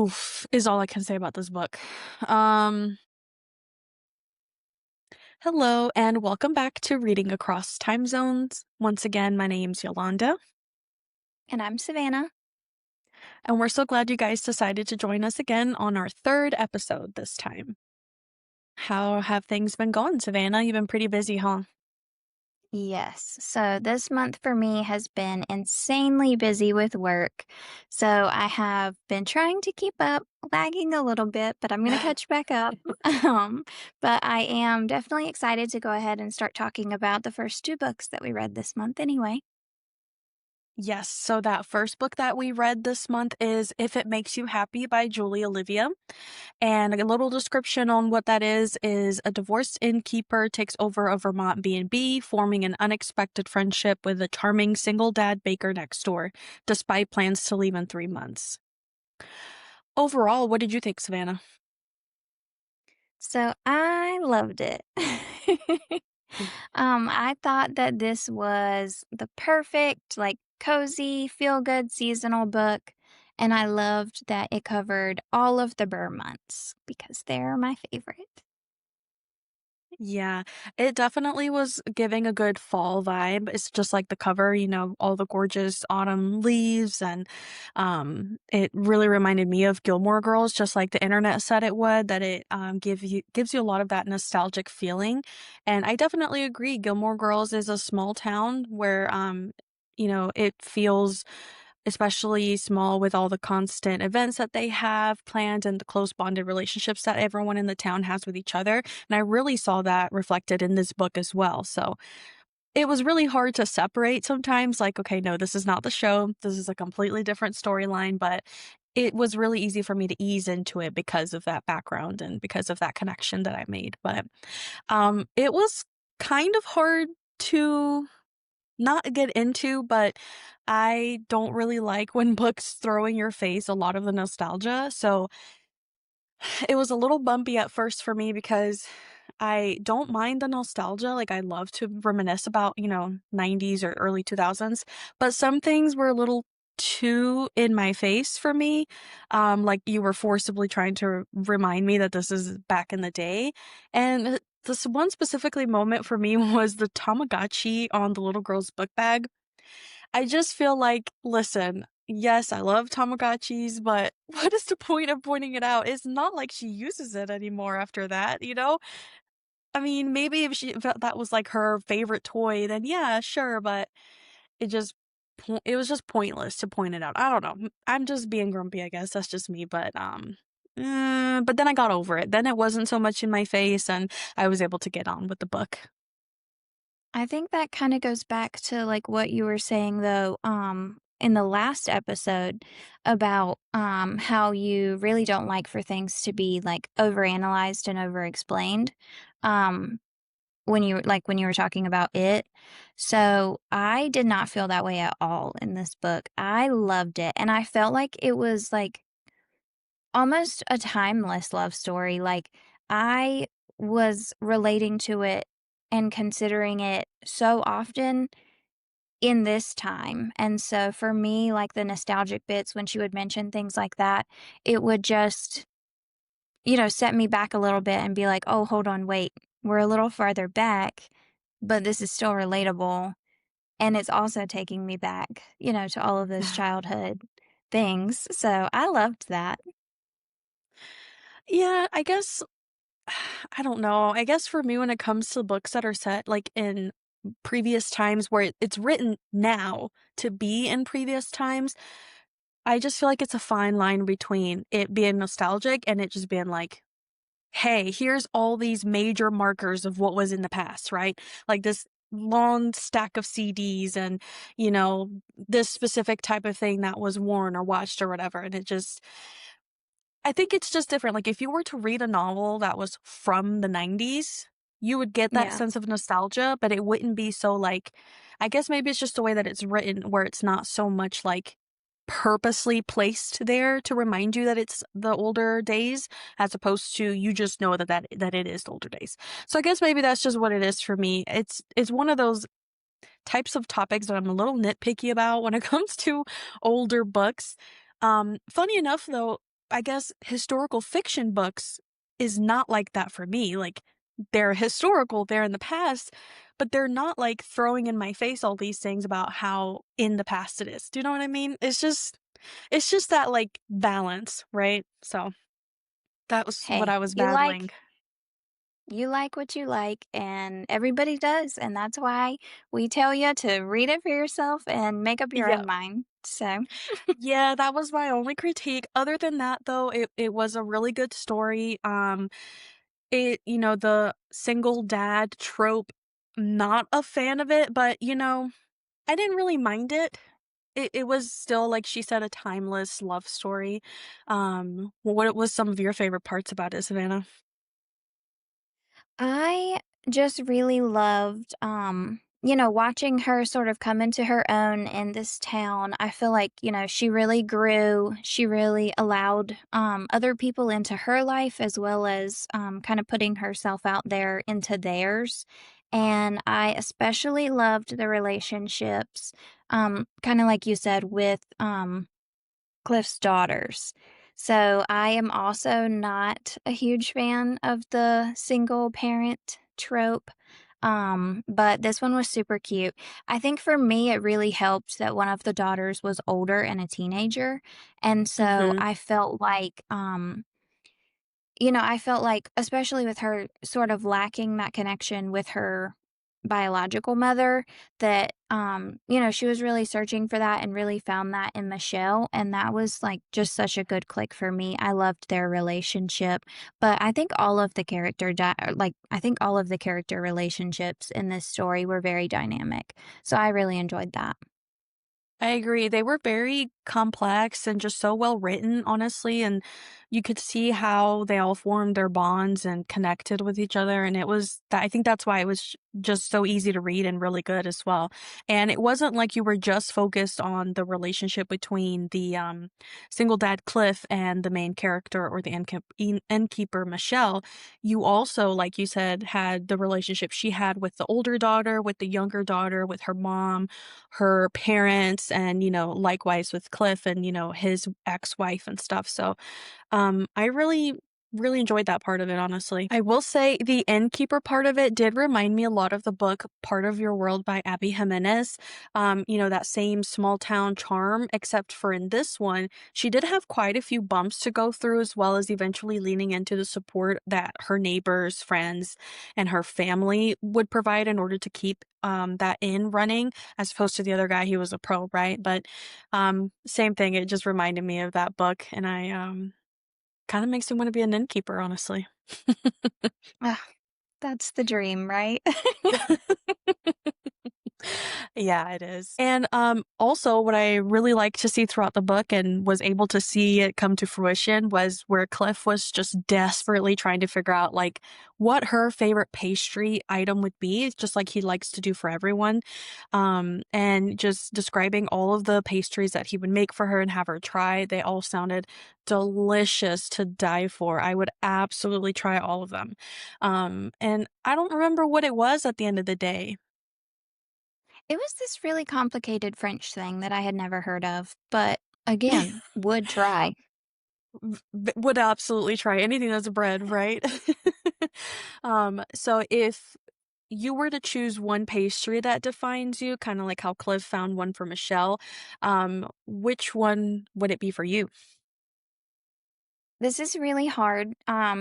Oof, is all I can say about this book. Um, Hello and welcome back to Reading Across Time Zones. Once again, my name's Yolanda, And I'm Savannah. and we're so glad you guys decided to join us again on our third episode this time. How have things been going, Savannah? You've been pretty busy, huh? Yes. So this month for me has been insanely busy with work. So I have been trying to keep up, lagging a little bit, but I'm going to catch back up. Um, but I am definitely excited to go ahead and start talking about the first two books that we read this month anyway. Yes, so that first book that we read this month is If It Makes You Happy by Julie Olivia. And a little description on what that is a divorced innkeeper takes over a Vermont B&B, forming an unexpected friendship with a charming single dad baker next door, despite plans to leave in 3 months. Overall, what did you think, Savannah? So I loved it. I thought that this was the perfect, like, cozy, feel good seasonal book. And I loved that it covered all of the Burr months because they're my favorite. Yeah, it definitely was giving a good fall vibe. It's just like the cover, all the gorgeous autumn leaves and it really reminded me of Gilmore Girls, just like the internet said it would, that it gives you a lot of that nostalgic feeling. And I definitely agree. Gilmore Girls is a small town where it feels especially small with all the constant events that they have planned and the close bonded relationships that everyone in the town has with each other. And I really saw that reflected in this book as well. So it was really hard to separate sometimes, like, okay, no, this is not the show. This is a completely different storyline, but it was really easy for me to ease into it because of that background and because of that connection that I made. But it was kind of hard to not get into, but I don't really like when books throw in your face a lot of the nostalgia. So it was a little bumpy at first for me because I don't mind the nostalgia. Like, I love to reminisce about, 90s or early 2000s, but some things were a little too in my face for me. Like you were forcibly trying to remind me that this is back in the day. And this one specifically moment for me was the Tamagotchi on the little girl's book bag. I just feel like, listen, yes, I love Tamagotchis, but what is the point of pointing it out? It's not like she uses it anymore after that, you know? I mean, maybe if that was like her favorite toy, then yeah, sure, but it just it was just pointless to point it out. I don't know. I'm just being grumpy, I guess. That's just me, but then I got over it. Then it wasn't so much in my face and I was able to get on with the book. I think that kind of goes back to like what you were saying though, in the last episode about how you really don't like for things to be like overanalyzed and overexplained. Um, when you were talking about it. So I did not feel that way at all in this book. I loved it. And I felt like it was like almost a timeless love story. Like I was relating to it and considering it so often in this time. And so for me, like the nostalgic bits when she would mention things like that, it would just, set me back a little bit and be like, "Oh, hold on, wait. We're a little farther back, but this is still relatable." And it's also taking me back, to all of those childhood things. So I loved that. Yeah, I guess I don't know. I guess for me, when it comes to books that are set like in previous times where it's written now to be in previous times, I just feel like it's a fine line between it being nostalgic and it just being like, hey, here's all these major markers of what was in the past, right? Like this long stack of CDs and, this specific type of thing that was worn or watched or whatever. And I think it's just different. Like, if you were to read a novel that was from the 90s, you would get that Yeah. sense of nostalgia, but it wouldn't be so like, I guess maybe it's just the way that it's written where it's not so much like purposely placed there to remind you that it's the older days as opposed to you just know that it is the older days. So I guess maybe that's just what it is for me. It's one of those types of topics that I'm a little nitpicky about when it comes to older books. Funny enough though, I guess, historical fiction books is not like that for me. Like, they're historical, they're in the past, but they're not like throwing in my face all these things about how in the past it is. Do you know what I mean? It's just that like balance, right? So that was what Hey, I was battling. you like what you like, and everybody does, and that's why we tell you to read it for yourself and make up your Yeah. own mind. So, Yeah, that was my only critique. Other than that though, it was a really good story. The single dad trope, not a fan of it, but I didn't really mind it. It was still, like she said, a timeless love story. What was some of your favorite parts about it, Savannah? I just really loved, watching her sort of come into her own in this town. I feel like, she really grew. She really allowed other people into her life as well as kind of putting herself out there into theirs. And I especially loved the relationships, kind of like you said, with Cliff's daughters. So I am also not a huge fan of the single parent trope. But this one was super cute. I think for me, it really helped that one of the daughters was older and a teenager. And so Mhm. I felt like, especially with her sort of lacking that connection with her biological mother, that, she was really searching for that and really found that in Michelle. And that was like just such a good click for me. I loved their relationship. But I think I think all of the character relationships in this story were very dynamic. So I really enjoyed that. I agree. They were very complex and just so well written, honestly, and you could see how they all formed their bonds and connected with each other. And it was that I think that's why it was just so easy to read and really good as well. And it wasn't like you were just focused on the relationship between the single dad Cliff and the main character or the innkeeper Michelle. You also, like you said, had the relationship she had with the older daughter, with the younger daughter, with her mom, her parents, and likewise with Cliff and his ex-wife and stuff. So I really enjoyed that part of it, honestly. I will say the innkeeper part of it did remind me a lot of the book Part of Your World by Abby Jimenez. That same small town charm, except for in this one, she did have quite a few bumps to go through, as well as eventually leaning into the support that her neighbors, friends, and her family would provide in order to keep that inn running, as opposed to the other guy, he was a pro, right? But same thing, it just reminded me of that book, and I kinda makes me wanna be an innkeeper, honestly. Ah, that's the dream, right? Yeah, it is. And, also what I really liked to see throughout the book and was able to see it come to fruition was where Cliff was just desperately trying to figure out, like, what her favorite pastry item would be, just like he likes to do for everyone, and just describing all of the pastries that he would make for her and have her try. They all sounded delicious to die for. I would absolutely try all of them. And I don't remember what it was at the end of the day. It was this really complicated French thing that I had never heard of, but again, would try. Would absolutely try anything that's bread, right? So if you were to choose one pastry that defines you, kinda like how Cliff found one for Michelle, which one would it be for you? This is really hard,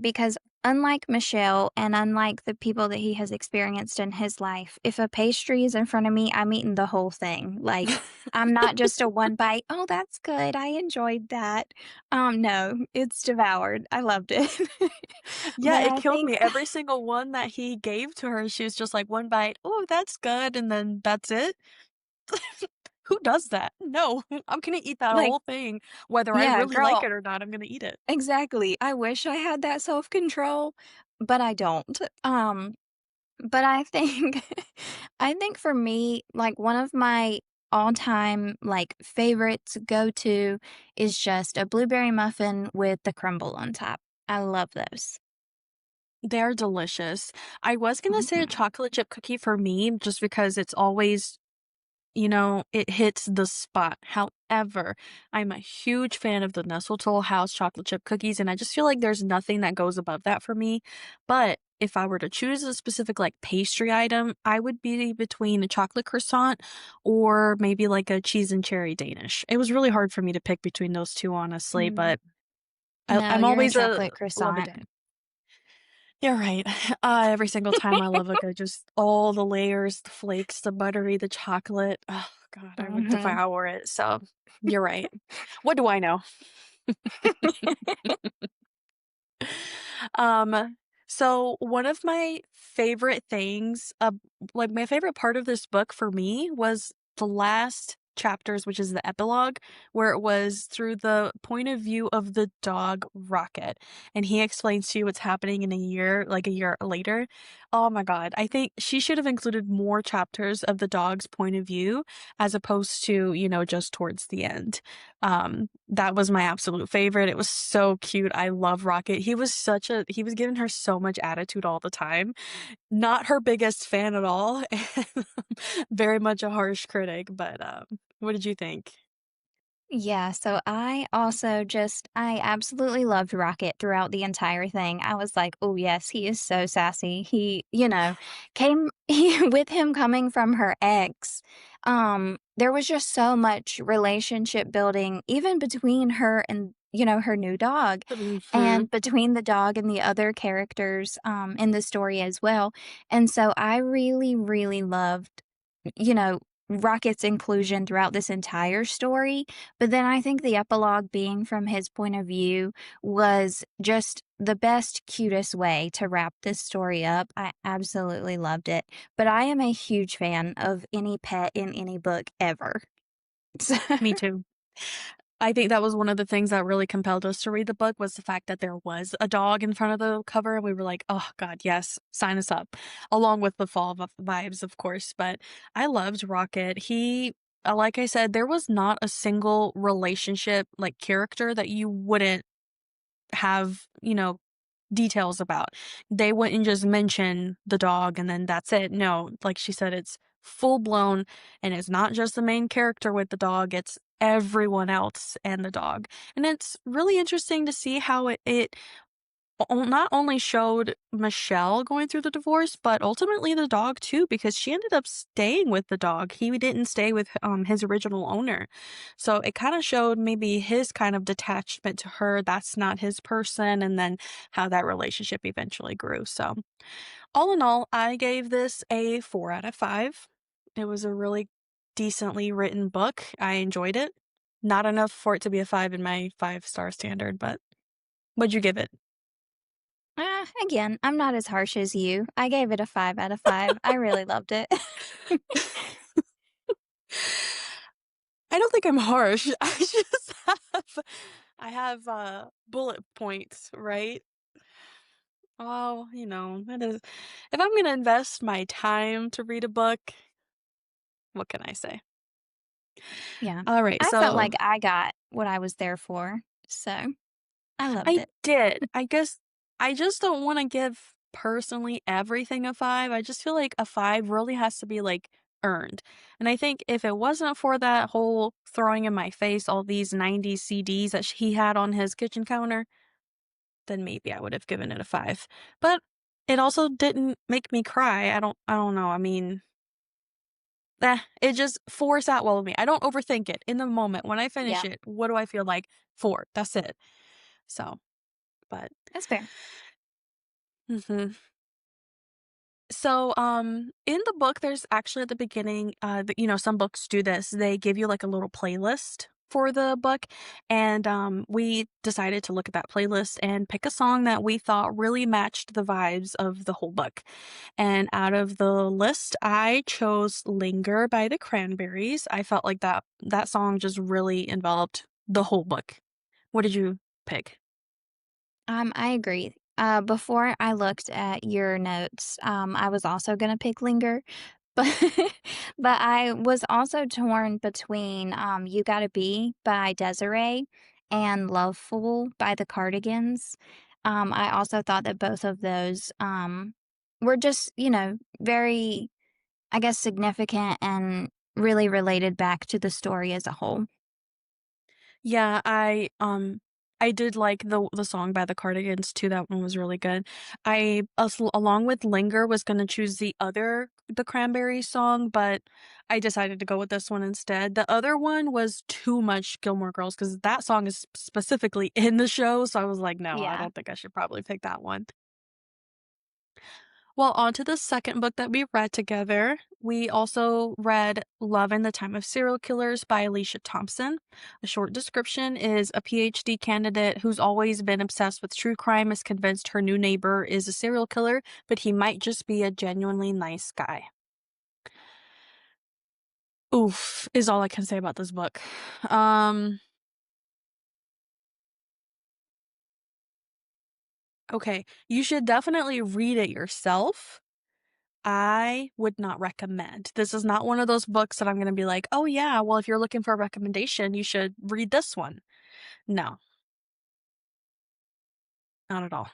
because unlike Michelle and unlike the people that he has experienced in his life, if a pastry is in front of me, I'm eating the whole thing. Like, I'm not just a one bite, "Oh, that's good. I enjoyed that." No, it's devoured. I loved it. Yeah, But it I killed think me. Every single one that he gave to her, she was just like, "1 bite, oh, that's good," and then that's it? Who does that? No, I'm gonna eat that like whole thing. Whether I yeah, really like girl, it or not, I'm gonna eat it. exactly. I wish I had that self-control, but I don't. But I think I think for me, like, one of my all-time, like, favorites go-to is just a blueberry muffin with the crumble on top. I love those. They're delicious. I was gonna say a Mhm. chocolate chip cookie for me just because it's always it hits the spot. However, I'm a huge fan of the Nestletoe House chocolate chip cookies, and I just feel like there's nothing that goes above that for me. But if I were to choose a specific like pastry item, I would be between a chocolate croissant or maybe like a cheese and cherry Danish. It was really hard for me to pick between those two, honestly, Mm. but No, I'm you're a always a chocolate love a croissant. Dan. You're right. Every single time I love like just all the layers, the flakes, the buttery, the chocolate. Oh God, I would Mhm. devour it. So you're right. What do I know? Um, so one of my favorite things, like my favorite part of this book for me was the last chapters, which is the epilogue, where it was through the point of view of the dog Rocket. And he explains to you what's happening in a year, like a year later. Oh my God. I think she should have included more chapters of the dog's point of view as opposed to, just towards the end. That was my absolute favorite. It was so cute. I love Rocket. He was giving her so much attitude all the time. Not her biggest fan at all, and very much a harsh critic, but, what did you think? Yeah, so I absolutely loved Rocket throughout the entire thing. I was like, "Oh, yes, he is so sassy." Came with him coming from her ex, there was just so much relationship building even between her and, her new dog, Mhm. and between the dog and the other characters, in the story as well, and so I really, really loved, you know, Rocket's inclusion throughout this entire story, but then I think the epilogue being from his point of view was just the best, cutest way to wrap this story up. I absolutely loved it. But I am a huge fan of any pet in any book ever. So, Me too. I think that was one of the things that really compelled us to read the book was the fact that there was a dog in front of the cover, and we were like, "Oh god, yes, sign us up." Along with the fall vibes, of course, but I loved Rocket. Like I said, there was not a single relationship, like, character that you wouldn't have, details about. They wouldn't just mention the dog and then that's it. No, like she said, it's full blown and it's not just the main character with the dog, it's everyone else and the dog. And it's really interesting to see how it not only showed Michelle going through the divorce, but ultimately the dog too, because she ended up staying with the dog. He didn't stay with his original owner. So it kind of showed maybe his kind of detachment to her. That's not his person, and then how that relationship eventually grew. So all in all, I gave this a 4 out of 5. It was a really decently written book. I enjoyed it. Not enough for it to be a 5 in my 5-star standard, but what'd you give it? again, I'm not as harsh as you. I gave it a 5 out of 5. I really loved it. I don't think I'm harsh. I have bullet points, right? Oh, it is if I'm gonna invest my time to read a book, what can I say? Yeah. Alright, I felt so like I got what I was there for, so I loved I it. did. I guess I just don't wanna give personally everything a 5. I just feel like a 5 really has to be, like, earned, and I think if it wasn't for that whole throwing in my face all these 90s CDs that he had on his kitchen counter, then maybe I would have given it a 5. But it also didn't make me cry. I don't know. I mean, it just 4 sat well with me. I don't overthink it. In the moment, when I finish Yeah, it, what do I feel like? 4. That's it. So, but that's fair. mhm. So, in the book, there's actually at the beginning, some books do this. They give you like a little playlist for the book, and we decided to look at that playlist and pick a song that we thought really matched the vibes of the whole book. And out of the list, I chose "Linger" by the Cranberries. I felt like that song just really enveloped the whole book. What did you pick? I agree. Before I looked at your notes, I was also gonna pick Linger, but but I was also torn between You Gotta Be by Desiree and Loveful by the Cardigans. I also thought that both of those were just, very, I guess, significant and really related back to the story as a whole. Yeah, I did like the song by the Cardigans too. That one was really good. I along with Linger was gonna choose the Cranberries song, but I decided to go with this one instead. The other one was too much Gilmore Girls because that song is specifically in the show, so I was like, no, I Yeah. don't think I should probably pick that one. Well, on to the second book that we read together. We also read Love in the Time of Serial Killers by Alicia Thompson. A short description is a PhD candidate who's always been obsessed with true crime is convinced her new neighbor is a serial killer, but he might just be a genuinely nice guy. Oof, is all I can say about this book. Um, okay, you should definitely read it yourself. I would not recommend. This is not one of those books that I'm gonna be like, "Oh, yeah, well, if you're looking for a recommendation, you should read this one." No, not at all.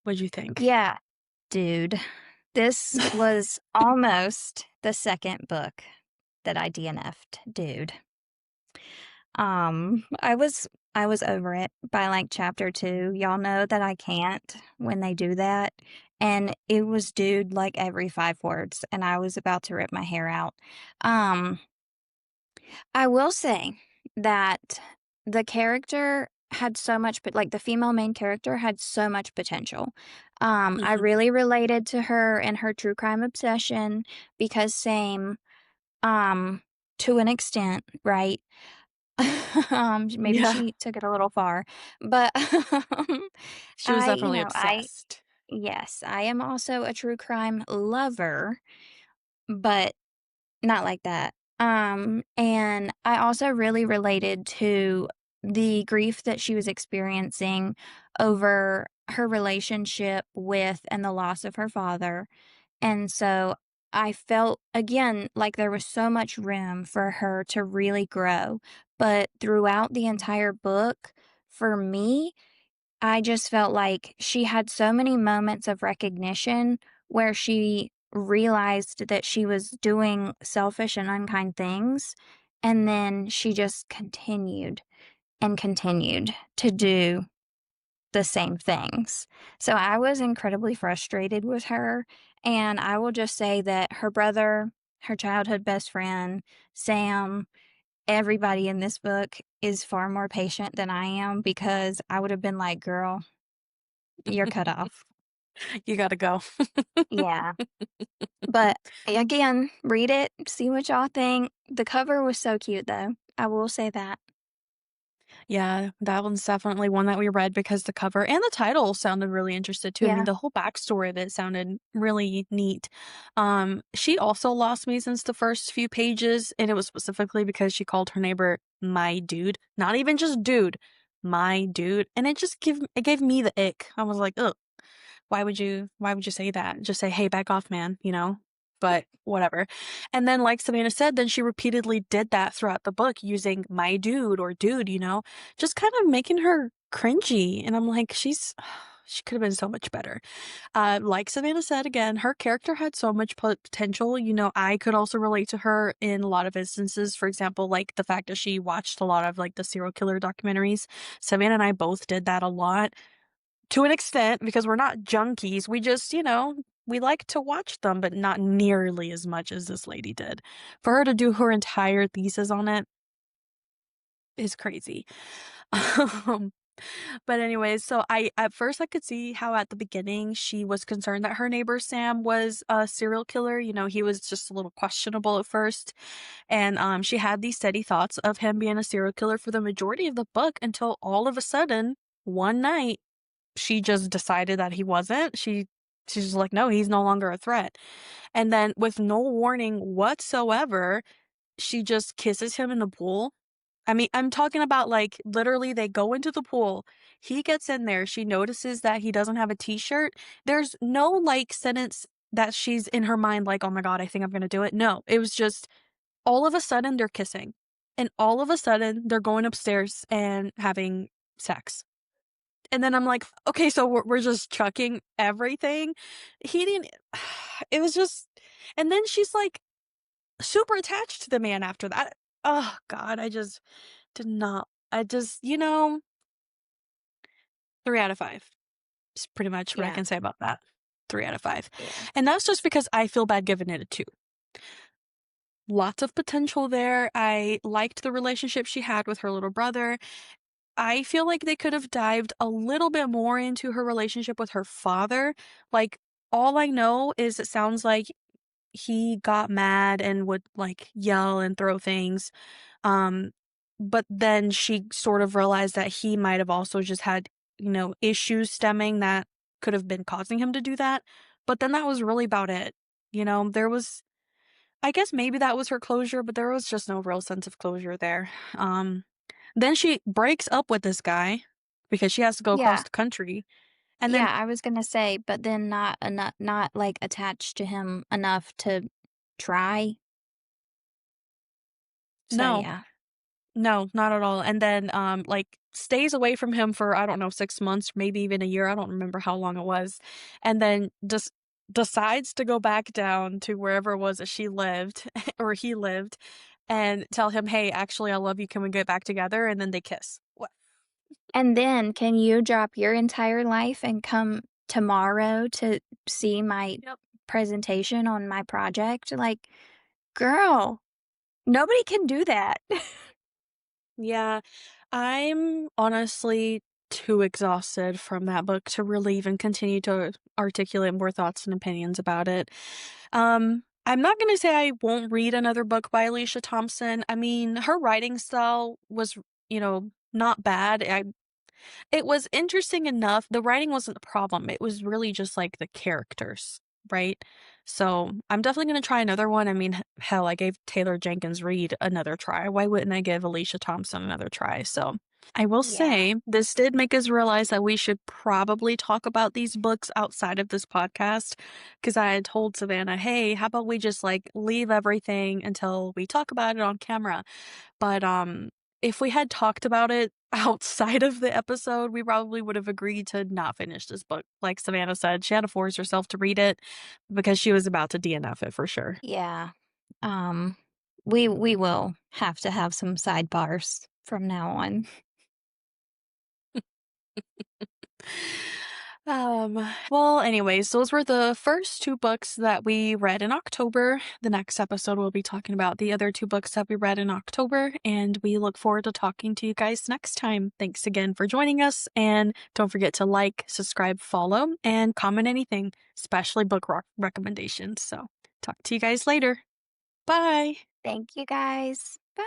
What'd you think? Yeah, dude. This was almost the second book that I DNF'd, dude. I was over it by like chapter 2. Y'all know that I can't when they do that. And it was dude like every 5 words, and I was about to rip my hair out. Um, I will say that the character had so much, but like the female main character had so much potential. I Mhm. really related to her and her true crime obsession because same, um, to an extent, right? Maybe Yeah, she took it a little far, but she was definitely I obsessed. yes, I am also a true crime lover, but not like that. And I also really related to the grief that she was experiencing over her relationship with and the loss of her father. And so I felt again like there was so much room for her to really grow. But throughout the entire book, for me, I just felt like she had so many moments of recognition where she realized that she was doing selfish and unkind things. And then she just continued and continued to do the same things. So I was incredibly frustrated with her. And I will just say that her brother, her childhood best friend, Sam, everybody in this book is far more patient than I am because I would have been like, girl, you're cut off. You gotta go. Yeah. But again, read it, see what y'all think. The cover was so cute, though. I will say that. Yeah, that one's definitely one that we read because the cover and the title sounded really interested too. I mean, Yeah. the whole backstory of it sounded really neat. She also lost me since the first few pages, and it was specifically because she called her neighbor my dude, not even just dude, my dude, and it gave me the ick. I was like, ugh. Why would you say that? Just say, "Hey, back off, man," you know? But whatever. And then like Savannah said, then she repeatedly did that throughout the book using my dude or dude, just kind of making her cringy. And I'm like, she could have been so much better. Like Savannah said again, her character had so much potential. I could also relate to her in a lot of instances. For example, like the fact that she watched a lot of like the serial killer documentaries. Savannah and I both did that a lot to an extent because we're not junkies. We just, we like to watch them, but not nearly as much as this lady did. For her to do her entire thesis on it is crazy. Um, but anyways, so I at first I could see how at the beginning she was concerned that her neighbor Sam was a serial killer. He was just a little questionable at first. And she had these steady thoughts of him being a serial killer for the majority of the book until all of a sudden, one night, she just decided that he wasn't. She's just like, "No, he's no longer a threat." And then with no warning whatsoever, she just kisses him in the pool. I mean, I'm talking about like literally they go into the pool. He gets in there. She notices that he doesn't have a t-shirt. There's no like sentence that she's in her mind like, "Oh my God, I think I'm gonna do it." No, it was just all of a sudden they're kissing. And all of a sudden they're going upstairs and having sex. And then I'm like, "Okay, so we're just chucking everything?" He didn't. It was just and then she's like super attached to the man after that. Oh god, I just did not I just, 3 out of 5 is pretty much what I Yeah, can say about that. 3 out of 5. yeah. And that's just because I feel bad giving it a 2. Lots of potential there. I liked the relationship she had with her little brother. I feel like they could have dived a little bit more into her relationship with her father. Like, all I know is it sounds like he got mad and would, like, yell and throw things. Um, but then she sort of realized that he might have also just had, issues stemming that could have been causing him to do that. But then that was really about it. There was I guess maybe that was her closure, but there was just no real sense of closure there. Then she breaks up with this guy because she has to go across Yeah. the country. And Yeah, then I was gonna say, but then not, like, attached to him enough to try. So, no, yeah. no, not at all. And then like stays away from him for I don't know 6 months, maybe even a year. I don't remember how long it was. And then just decides to go back down to wherever it was that she lived or he lived and tell him, "Hey, actually I love you. Can we get back together?" And then they kiss. What? And then can you drop your entire life and come tomorrow to see my Yep. presentation on my project? Like, girl, nobody can do that. Yeah, I'm honestly too exhausted from that book to really even continue to articulate more thoughts and opinions about it. I'm not going to say I won't read another book by Alicia Thompson. I mean, her writing style was, not bad. It was interesting enough. The writing wasn't the problem. It was really just like the characters, right? So I'm definitely going to try another one. I mean, hell, I gave Taylor Jenkins Reid another try. Why wouldn't I give Alicia Thompson another try? So I will Yeah. say this did make us realize that we should probably talk about these books outside of this podcast because I had told Savannah, hey, how about we just like leave everything until we talk about it on camera? But, if we had talked about it outside of the episode, we probably would have agreed to not finish this book. Like Savannah said, she had to force herself to read it because she was about to DNF it for sure. Yeah. Um, we will have to have some sidebars from now on. Well, anyways, those were the first 2 books that we read in October. The next episode, we'll be talking about the other 2 books that we read in October, and we look forward to talking to you guys next time. Thanks again for joining us, and don't forget to like, subscribe, follow, and comment anything, especially book recommendations. So, talk to you guys later. Bye. Thank you guys. Bye.